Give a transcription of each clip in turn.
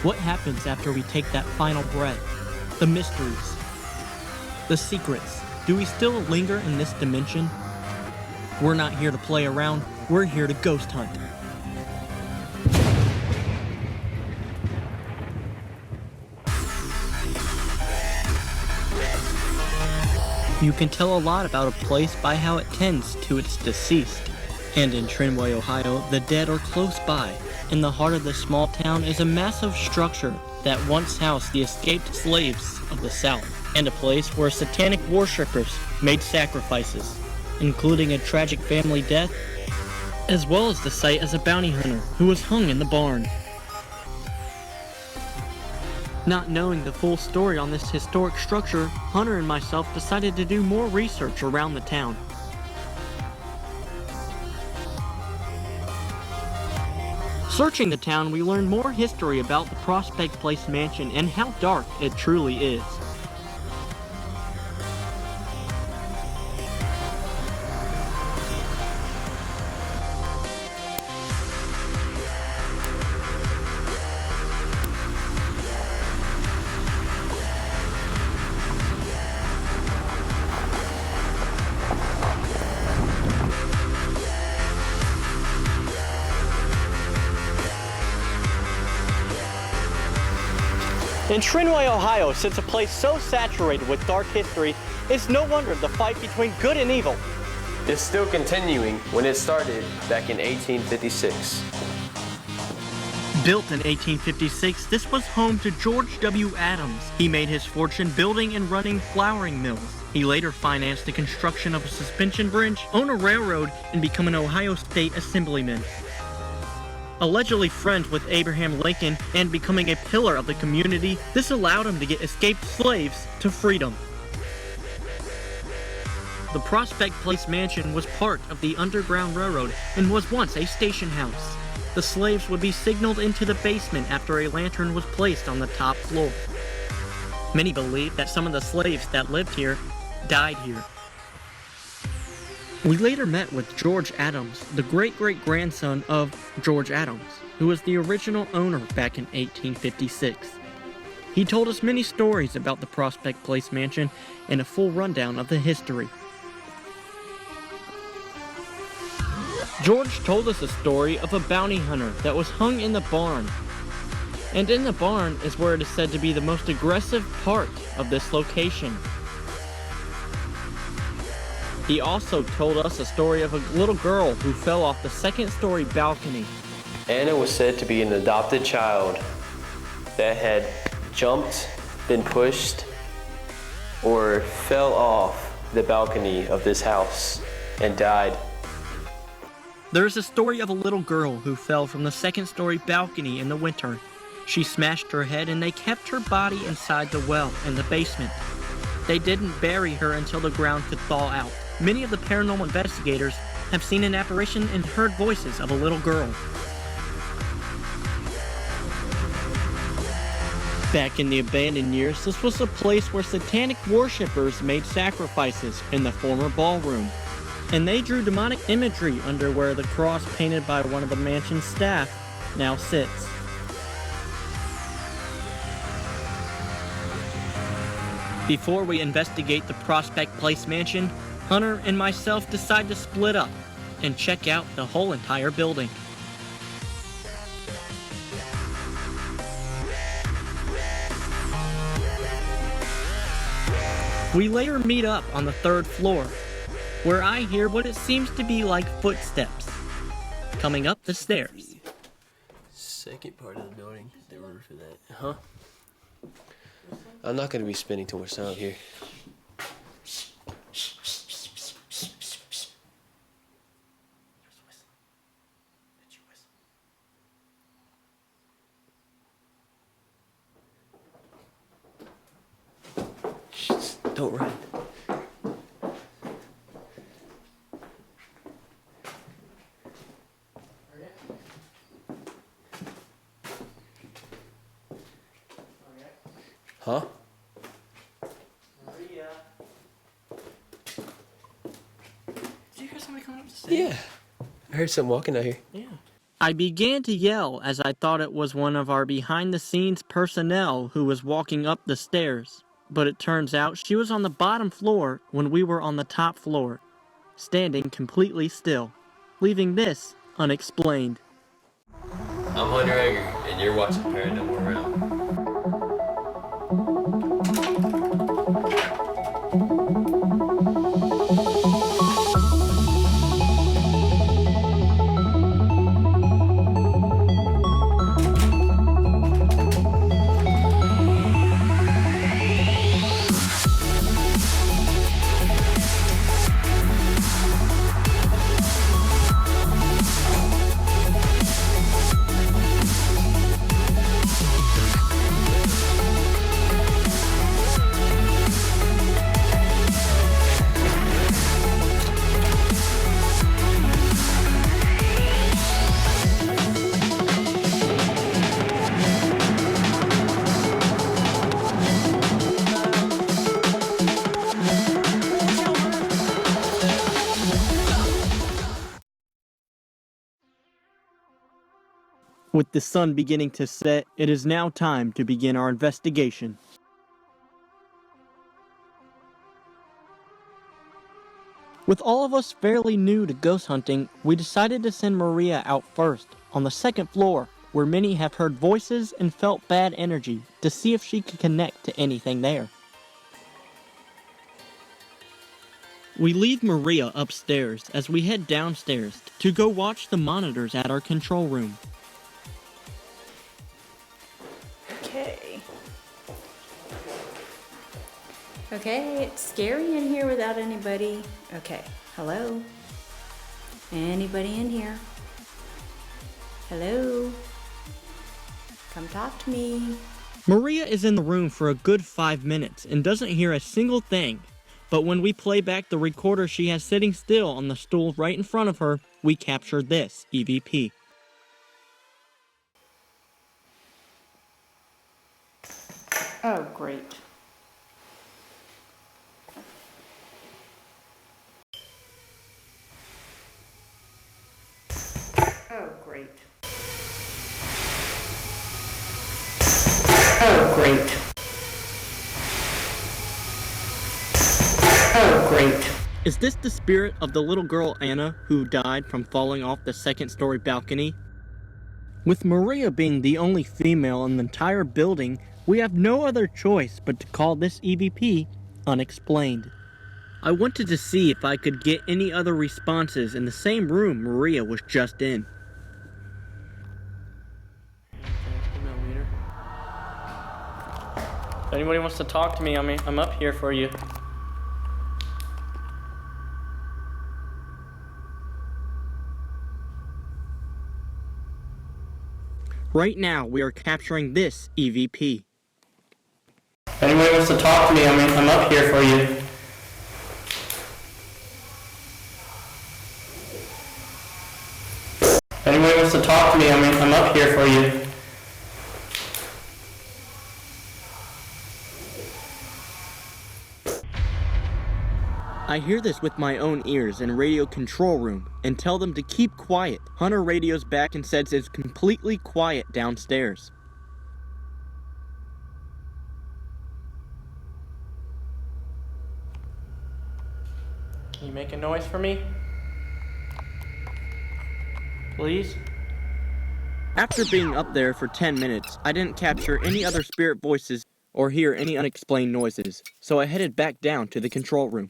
What happens after we take that final breath? The mysteries. The secrets. Do we still linger in this dimension? We're not here to play around, we're here to ghost hunt. You can tell a lot about a place by how it tends to its deceased. And in Trinway, Ohio, the dead are close by. In the heart of this small town is a massive structure that once housed the escaped slaves of the South, and a place where satanic worshippers made sacrifices, including a tragic family death, as well as the site as a bounty hunter who was hung in the barn. Not knowing the full story on this historic structure, Hunter and myself decided to do more research around the town. Searching the town, we learned more history about the Prospect Place mansion and how dark it truly is. In Trinway, Ohio sits a place so saturated with dark history, it's no wonder the fight between good and evil is still continuing when it started back in 1856. Built in 1856, this was home to George W. Adams. He made his fortune building and running flouring mills. He later financed the construction of a suspension bridge, owned a railroad, and became an Ohio State Assemblyman. Allegedly friends with Abraham Lincoln and becoming a pillar of the community, this allowed him to get escaped slaves to freedom. The Prospect Place mansion was part of the Underground Railroad and was once a station house. The slaves would be signaled into the basement after a lantern was placed on the top floor. Many believe that some of the slaves that lived here died here. We later met with George Adams, the great-great-grandson of George Adams, who was the original owner back in 1856. He told us many stories about the Prospect Place mansion and a full rundown of the history. George told us a story of a bounty hunter that was hung in the barn. And in the barn is where it is said to be the most aggressive part of this location. He also told us a story of a little girl who fell off the second-story balcony. Anna was said to be an adopted child that had jumped, been pushed, or fell off the balcony of this house and died. There is a story of a little girl who fell from the second-story balcony in the winter. She smashed her head and they kept her body inside the well in the basement. They didn't bury her until the ground could thaw out. Many of the paranormal investigators have seen an apparition and heard voices of a little girl. Back in the abandoned years, this was a place where satanic worshippers made sacrifices in the former ballroom. And they drew demonic imagery under where the cross painted by one of the mansion's staff now sits. Before we investigate the Prospect Place mansion, Hunter and myself decide to split up and check out the whole entire building. We later meet up on the third floor, where I hear what it seems to be like footsteps coming up the stairs. Second part of the building, the roof of that, huh? I'm not going to be spending too much time here. Don't run. Huh? Maria. Did you hear somebody coming up the stairs? Yeah. I heard something walking out here. Yeah. I began to yell as I thought it was one of our behind-the-scenes personnel who was walking up the stairs, but it turns out she was on the bottom floor when we were on the top floor, standing completely still, leaving this unexplained. I'm Hunter Egger, and you're watching Paranormal Realm. With the sun beginning to set, it is now time to begin our investigation. With all of us fairly new to ghost hunting, we decided to send Maria out first, on the second floor, where many have heard voices and felt bad energy, to see if she could connect to anything there. We leave Maria upstairs as we head downstairs to go watch the monitors at our control room. Okay, it's scary in here without anybody. Okay, hello? Anybody in here? Hello? Come talk to me. Maria is in the room for a good 5 minutes and doesn't hear a single thing. But when we play back the recorder she has sitting still on the stool right in front of her, we capture this EVP. Oh, great. Oh, great. Oh, great. Oh, great. Is this the spirit of the little girl Anna who died from falling off the second-story balcony? With Maria being the only female in the entire building, we have no other choice but to call this EVP unexplained. I wanted to see if I could get any other responses in the same room Maria was just in. If anybody wants to talk to me, I'm up here for you. Right now, we are capturing this EVP. If anybody wants to talk to me, I'm up here for you. If anybody wants to talk to me, I'm up here for you. I hear this with my own ears in radio control room and tell them to keep quiet. Hunter radios back and says it's completely quiet downstairs. Can you make a noise for me? Please? After being up there for 10 minutes, I didn't capture any other spirit voices or hear any unexplained noises, so I headed back down to the control room.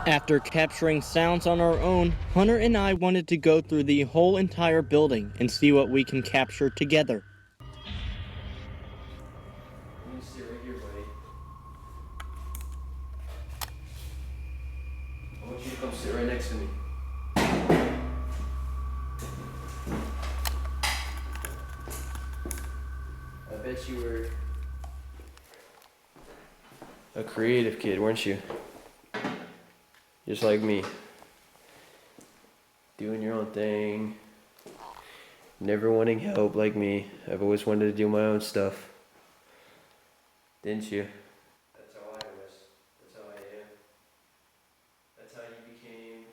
After capturing sounds on our own, Hunter and I wanted to go through the whole entire building and see what we can capture together. You can sit right here, buddy. I want you to come sit right next to me. I bet you were a creative kid, weren't you? Just like me. Doing your own thing. Never wanting help like me. I've always wanted to do my own stuff. Didn't you? That's how I was. That's how I am. That's how you became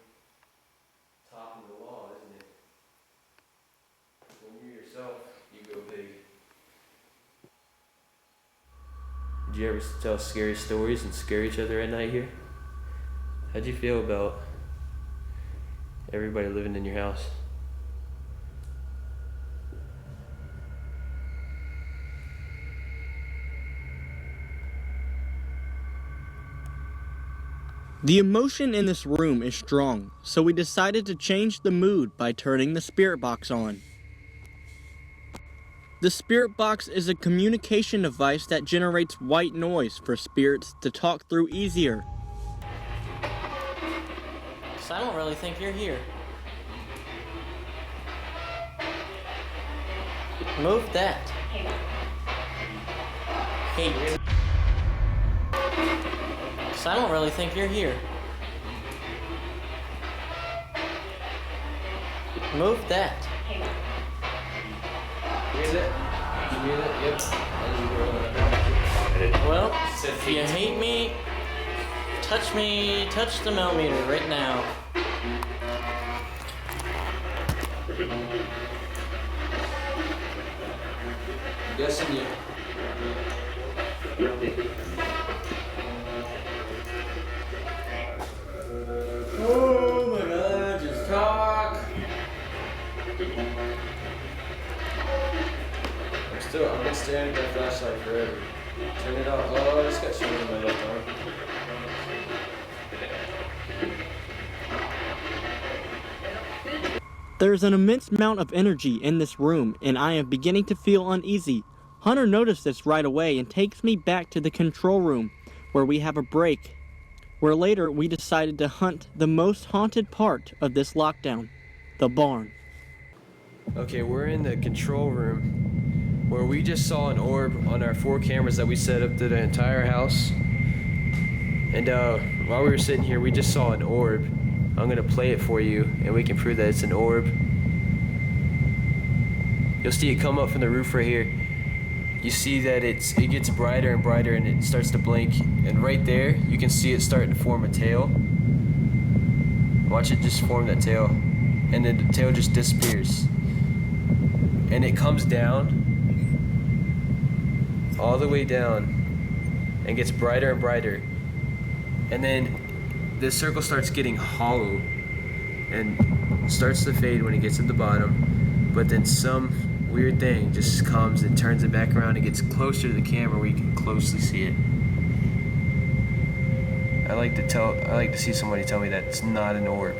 top of the law, isn't it? When you're yourself, you go big. Did you ever tell scary stories and scare each other at night here? How'd you feel about everybody living in your house? The emotion in this room is strong, so we decided to change the mood by turning the spirit box on. The spirit box is a communication device that generates white noise for spirits to talk through easier. So I don't really think you're here. Move that. Hate. So I don't really think you're here. Move that. Hear that? You hear that? Yep. Well, if you hate me, touch the millimeter right now. Guessing you. Oh my God, just talk. I've been staring at that flashlight forever. Turn it off. Oh, I just got shit in my left arm. There's an immense amount of energy in this room, and I am beginning to feel uneasy. Hunter noticed this right away and takes me back to the control room, where we have a break, where later we decided to hunt the most haunted part of this lockdown, the barn. Okay, we're in the control room, where we just saw an orb on our 4 cameras that we set up to the entire house. And while we were sitting here, we just saw an orb. I'm gonna play it for you, and we can prove that it's an orb. You'll see it come up from the roof right here. You see that it gets brighter and brighter, and it starts to blink. And right there, you can see it starting to form a tail. Watch it just form that tail, and then the tail just disappears. And it comes down, all the way down, and gets brighter and brighter. And then this circle starts getting hollow and starts to fade when it gets at the bottom, but then some weird thing just comes and turns it back around and gets closer to the camera where you can closely see it. I like to see somebody tell me that it's not an orb.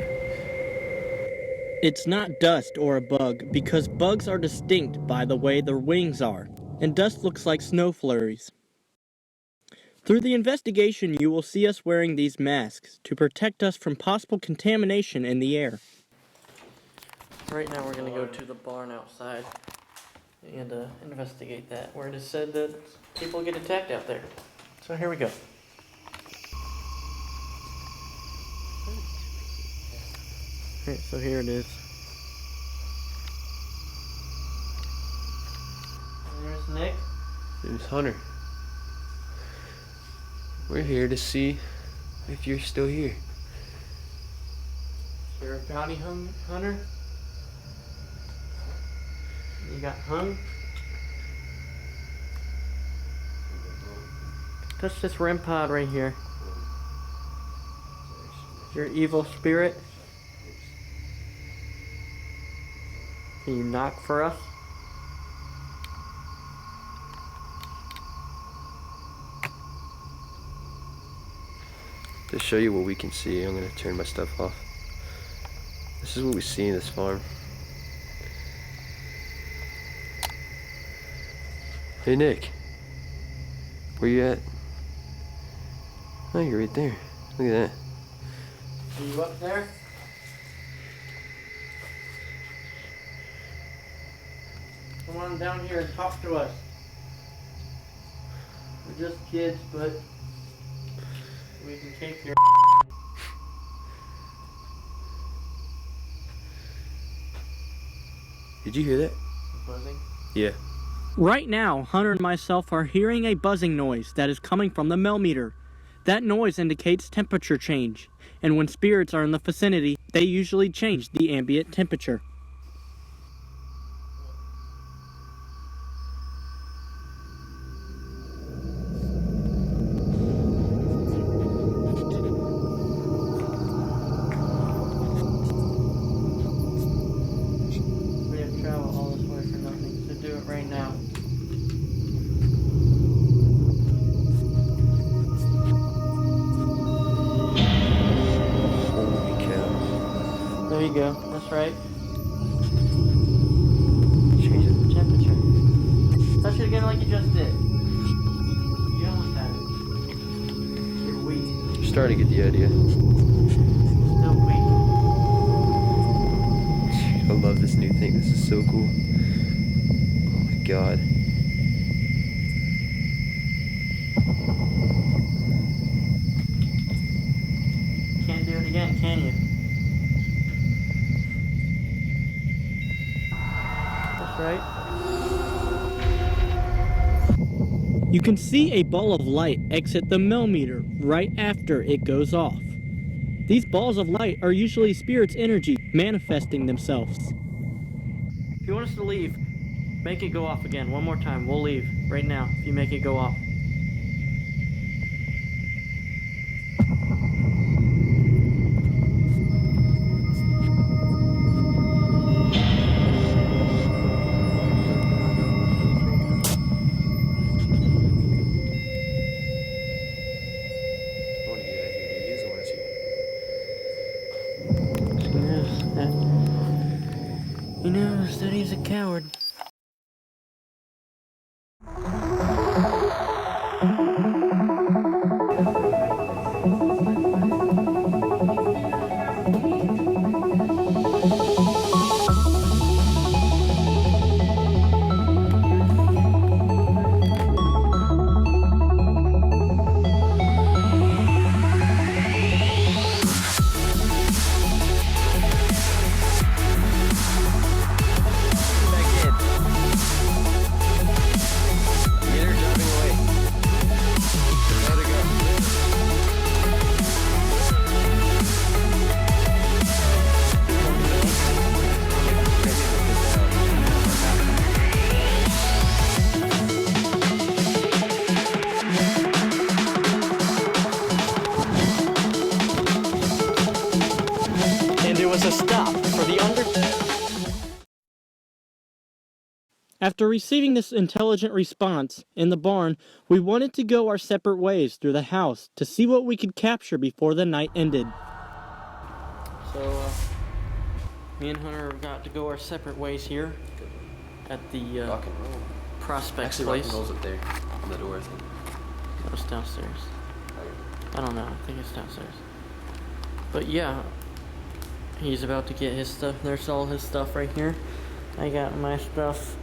It's not dust or a bug, because bugs are distinct by the way their wings are, and dust looks like snow flurries. Through the investigation, you will see us wearing these masks to protect us from possible contamination in the air. Right now we're going to go to the barn outside and investigate that, where it is said that people get attacked out there. So here we go. Alright, so here it is. There's Nick. There's Hunter. We're here to see if you're still here. You're a bounty hunter? You got hung? Touch this REM pod right here. Your evil spirit. Can you knock for us? To show you what we can see, I'm gonna turn my stuff off. This is what we see in this farm. Hey Nick, where you at? Oh, you're right there. Look at that. Are you up there? Come on down here and talk to us. We're just kids, but we can take your. Did you hear that? Buzzing? Yeah. Right now, Hunter and myself are hearing a buzzing noise that is coming from the millimeter. That noise indicates temperature change, and when spirits are in the vicinity, they usually change the ambient temperature. We have traveled all this way for nothing, so do it right now. Holy cow. There you go. That's right. Change it. Temperature. Touch it again like you just did. You almost had it. You're weak. You're starting to get the idea. Still weak. I love this new thing. This is so cool. Oh my god. Can't do it again, can you? That's right. You can see a ball of light exit the millimeter right after it goes off. These balls of light are usually spirits' energy manifesting themselves. If you want us to leave, make it go off again one more time. We'll leave right now if you make it go off. I want to get out of here, dude. He doesn't want us here. He knows that he's a coward. A stop for the After receiving this intelligent response in the barn, we wanted to go our separate ways through the house to see what we could capture before the night ended. So, me and Hunter got to go our separate ways here at the Rock and roll. Prospect Actually, place. rock and roll's up there on the door, I think. That was downstairs. I don't know. I think it's downstairs. But yeah, he's about to get his stuff. There's all his stuff right here. I got my stuff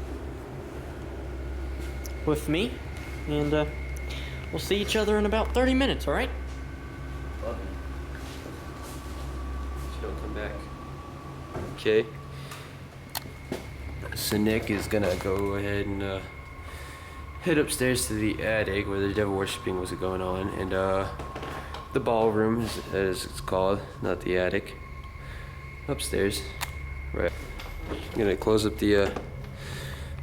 with me, and we'll see each other in about 30 minutes, alright? Love it. She don't come back. Okay. So Nick is gonna go ahead and head upstairs to the attic where the devil worshipping was going on, and the ballroom, as it's called, not the attic. Upstairs, right. I'm gonna close up the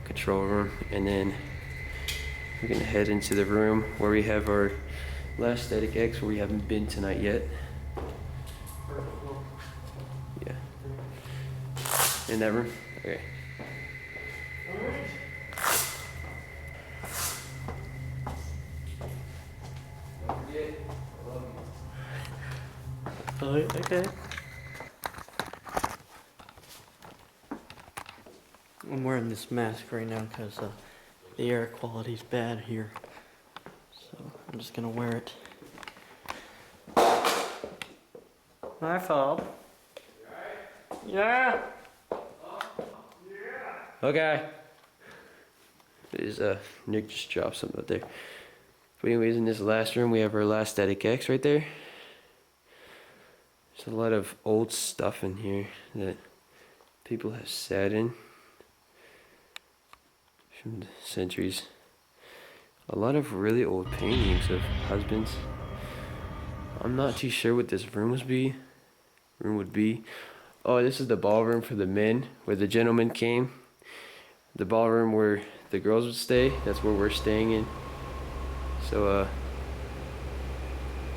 control room, and then we're gonna head into the room where we have our last static X, where we haven't been tonight yet. Yeah. In that room? Okay. Don't forget, I love you. Oh, okay. I'm wearing this mask right now because the air quality's bad here. So I'm just gonna wear it. My fault. Yeah. Okay. Nick just dropped something out there. But anyways, in this last room, we have our last Static X right there. There's a lot of old stuff in here that people have sat in from the centuries. A lot of really old paintings of husbands. I'm not too sure what this room would be. Oh, this is the ballroom for the men, where the gentlemen came. The ballroom where the girls would stay. That's where we're staying in. So,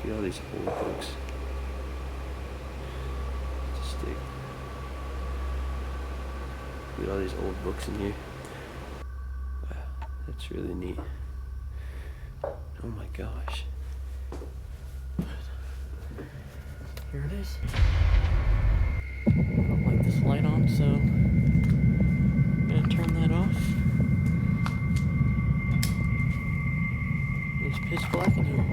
get all these old books. Stick. Get all these old books in here. Wow, that's really neat. Oh my gosh. Here it is. I don't like this light on, so I'm gonna turn that off. It's pitch black in here.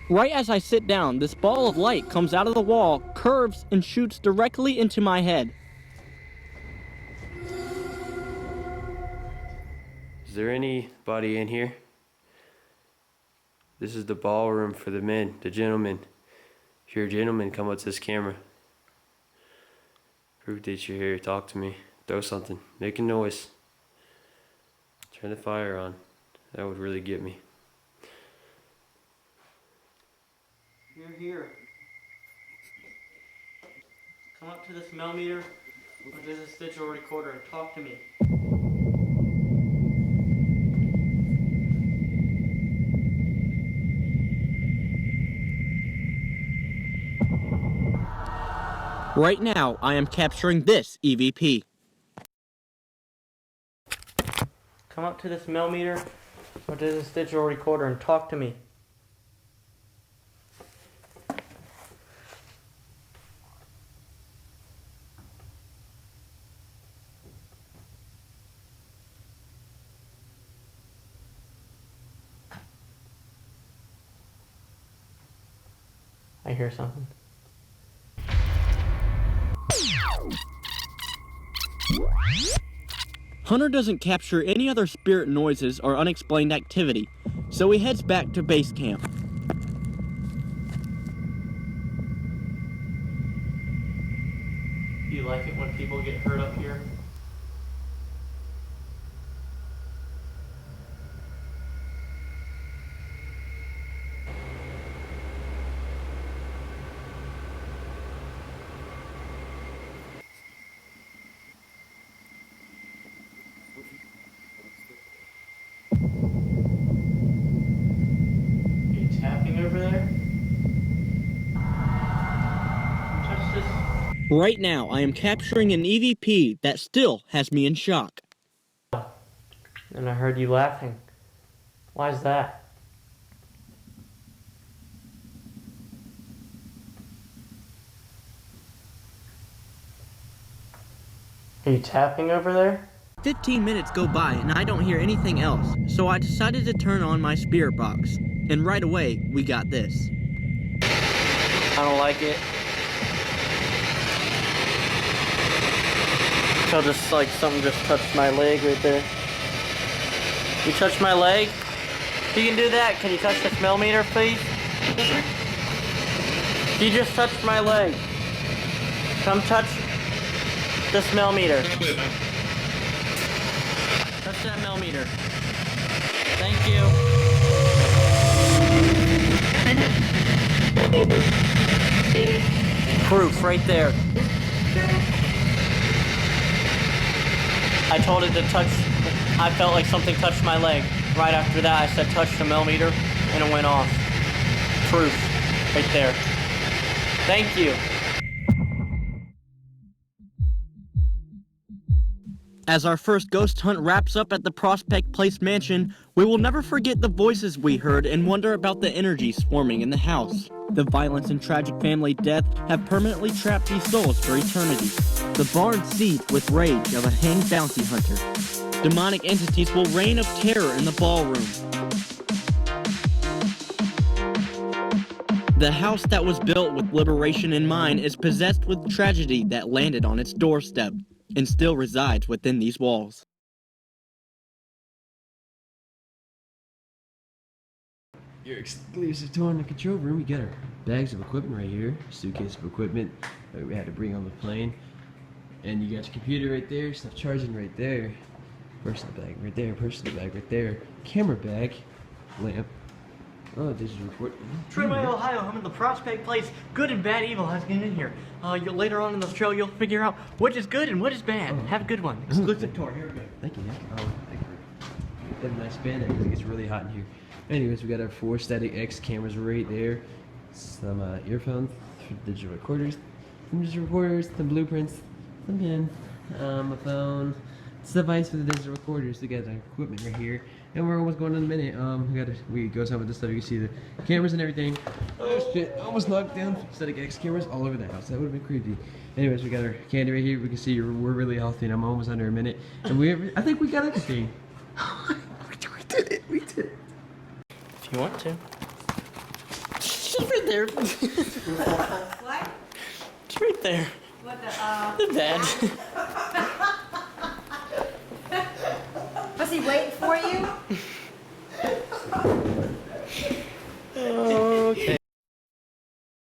Right as I sit down, this ball of light comes out of the wall, curves, and shoots directly into my head. Is there anybody in here? This is the ballroom for the men, the gentlemen. If you're a gentleman, come up to this camera. Prove that you're here. Talk to me. Throw something. Make a noise. Turn the fire on. That would really get me. You're here. Come up to the smell meter, or there's a digital recorder, and talk to me. Right now, I am capturing this EVP. Come up to the smell meter, or there's a digital recorder, and talk to me. I hear something. Hunter doesn't capture any other spirit noises or unexplained activity, so he heads back to base camp. Do you like it when people get hurt up here? Over there? Touch this. Right now, I am capturing an EVP that still has me in shock. And I heard you laughing. Why is that? Are you tapping over there? 15 minutes go by and I don't hear anything else, so I decided to turn on my spirit box. And right away, we got this. I don't like it. So just like something just touched my leg right there. You touched my leg? You can do that. Can you touch the smell meter, please? You just touched my leg. Come touch the smell meter. Touch that smell meter. Thank you. Proof right there. I told it to touch. I felt like something touched my leg. Right after that, I said touch the millimeter, and it went off. Proof right there. Thank you. As our first ghost hunt wraps up at the Prospect Place mansion, we will never forget the voices we heard and wonder about the energy swarming in the house. The violence and tragic family death have permanently trapped these souls for eternity. The barn seethed with rage of a hanged bounty hunter. Demonic entities will reign of terror in the ballroom. The house that was built with liberation in mind is possessed with tragedy that landed on its doorstep and still resides within these walls. Your exclusive tour in the control room. We got our bags of equipment right here, suitcase of equipment that we had to bring on the plane. And you got your computer right there, stuff charging right there, personal bag right there, personal bag right there, camera bag, lamp. Oh, digital record. Trinway, Ohio, I'm in the Prospect Place. Good and bad evil has get in here. Later on in the show, you'll figure out which is good and what is bad. Have a good one. Exclusive tour. Here we go. Thank you, Nick. Oh, thank you. They have a nice band there because it gets really hot in here. Anyways, we got our 4 Static X cameras right there. Some earphones, digital recorders, some blueprints, some pen, a phone, some device for the digital recorders. We got our equipment right here, and we're almost going in a minute. We go some of this stuff. You can see the cameras and everything. Oh shit! Almost knocked down Static X cameras all over the house. That would have been creepy. Anyways, we got our candy right here. We can see we're really healthy, and I'm almost under a minute. And I think we got everything. We did it. We did it. If you want to. She's right there. What? It's right there. What The bed. Was he waiting